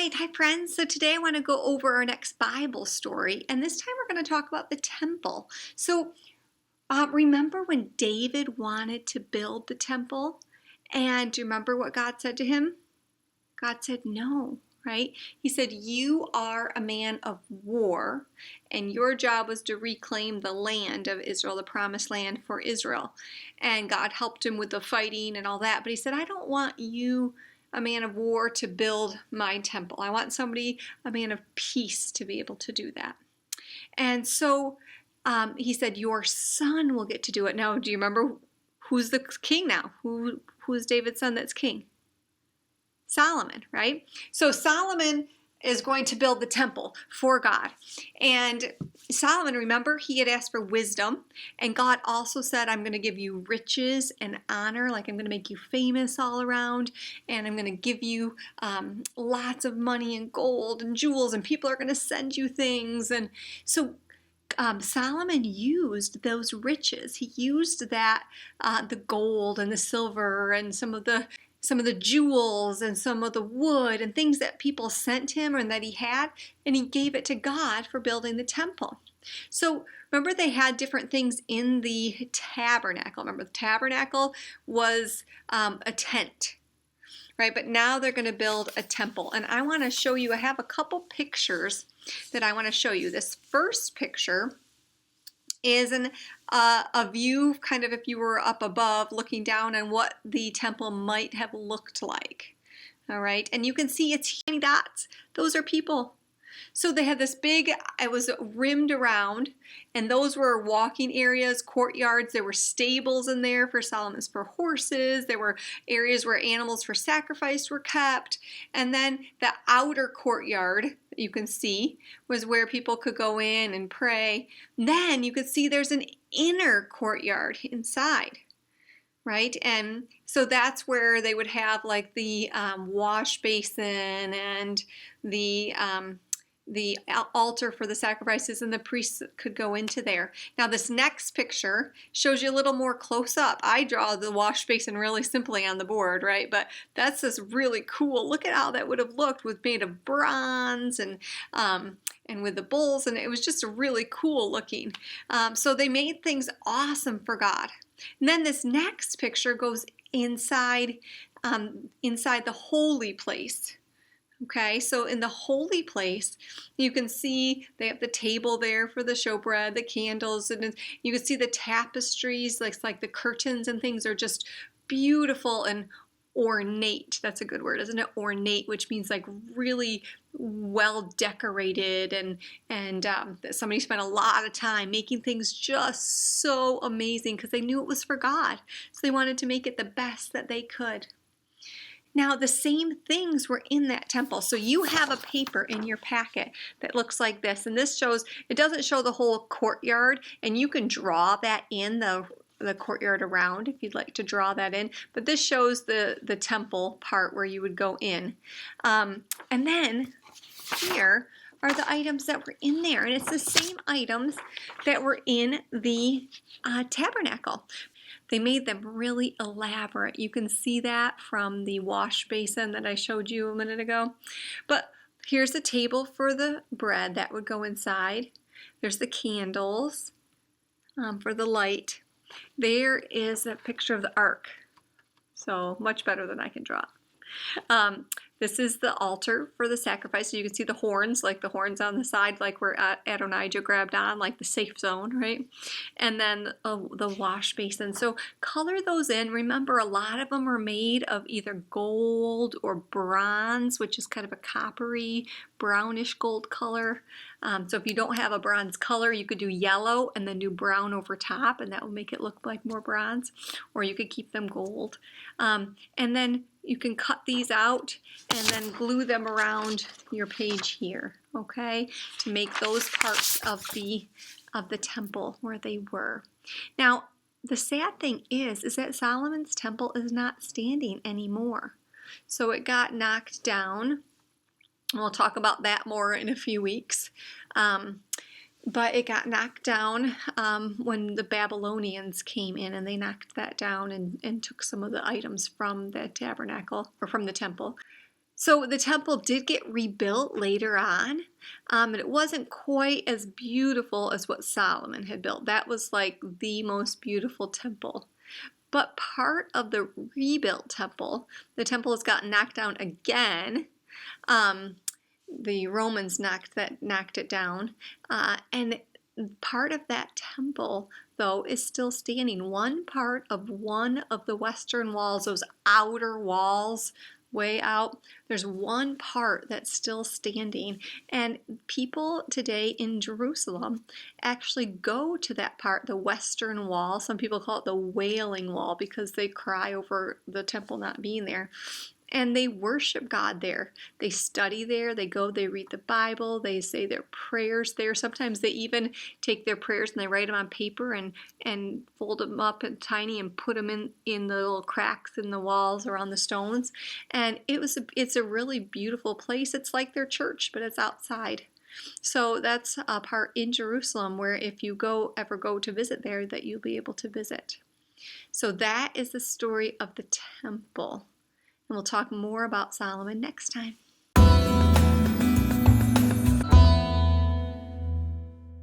right, hi friends. So today I want to go over our next Bible story, and this time we're going to talk about the temple. Remember when David wanted to build the temple, and do you remember what God said to him? God said no, right? He said, "You are a man of war, and your job was to reclaim the land of Israel, the promised land for Israel." And God helped him with the fighting and all that, but he said, "I don't want you, a man of war, to build my temple. I want somebody, a man of peace, to be able to do that." And so he said, "Your son will get to do it." Now, do you remember who's the king now? Who's David's son that's king? Solomon, right? So Solomon is going to build the temple for God. And Solomon, remember, he had asked for wisdom. And God also said, "I'm going to give you riches and honor, like I'm going to make you famous all around. And I'm going to give you lots of money and gold and jewels, and people are going to send you things." And so Solomon used those riches. He used that the gold and the silver and some of the jewels and some of the wood and things that people sent him and that he had, and he gave it to God for building the temple. So remember, they had different things in the tabernacle. Remember, the tabernacle was a tent, right? But now they're going to build a temple. And I want to show you, I have a couple pictures that I want to show you. This first picture is a view, kind of if you were up above looking down on what the temple might have looked like. All right, and you can see it's tiny dots. Those are people. So they had this big, it was rimmed around, and those were walking areas, courtyards. There were stables in there for Solomon's for horses. There were areas where animals for sacrifice were kept. And then the outer courtyard, you can see, was where people could go in and pray. Then you could see there's an inner courtyard inside. Right, and so that's where they would have like the wash basin and the altar for the sacrifices, and the priests could go into there. Now this next picture shows you a little more close up. I draw the wash basin really simply on the board, right? But that's just really cool. Look at how that would have looked with made of bronze and with the bowls, and it was just really cool looking. So they made things awesome for God. And then this next picture goes inside the holy place. Okay, so in the holy place, you can see they have the table there for the showbread, the candles, and you can see the tapestries, like the curtains and things are just beautiful and ornate. That's a good word, isn't it? Ornate, which means like really well decorated, and somebody spent a lot of time making things just so amazing because they knew it was for God. So they wanted to make it the best that they could. Now, the same things were in that temple. So you have a paper in your packet that looks like this. And this shows, it doesn't show the whole courtyard. And you can draw that in the courtyard around if you'd like to draw that in. But this shows the temple part where you would go in. And then here are the items that were in there. And it's the same items that were in the tabernacle. They made them really elaborate. You can see that from the wash basin that I showed you a minute ago. But here's the table for the bread that would go inside. There's the candles for the light. There is a picture of the ark. So much better than I can draw. This is the altar for the sacrifice. So you can see the horns, like the horns on the side, like where Adonijah grabbed on, like the safe zone, right? And then the wash basin. So color those in. Remember, a lot of them are made of either gold or bronze, which is kind of a coppery, brownish gold color. So if you don't have a bronze color, you could do yellow and then do brown over top, and that will make it look like more bronze. Or you could keep them gold. And then you can cut these out and then glue them around your page here, okay, to make those parts of the temple where they were. Now, the sad thing is that Solomon's temple is not standing anymore. So it got knocked down. We'll talk about that more in a few weeks. But it got knocked down when the Babylonians came in, and they knocked that down and took some of the items from the tabernacle, or from the temple. So the temple did get rebuilt later on, and it wasn't quite as beautiful as what Solomon had built. That was like the most beautiful temple. But part of the rebuilt temple, the temple has gotten knocked down again. The Romans knocked it down, and part of that temple, though, is still standing. One of the western walls, those outer walls way out, there's one part that's still standing, and people today in Jerusalem actually go to that part, the western wall. Some people call it the Wailing Wall because they cry over the temple not being there. And they worship God there. They study there. They go, they read the Bible. They say their prayers there. Sometimes they even take their prayers and they write them on paper and fold them up and tiny and put them in the little cracks in the walls or on the stones. And it's a really beautiful place. It's like their church, but it's outside. So that's a part in Jerusalem where if you ever go to visit there, that you'll be able to visit. So that is the story of the temple. And we'll talk more about Solomon next time.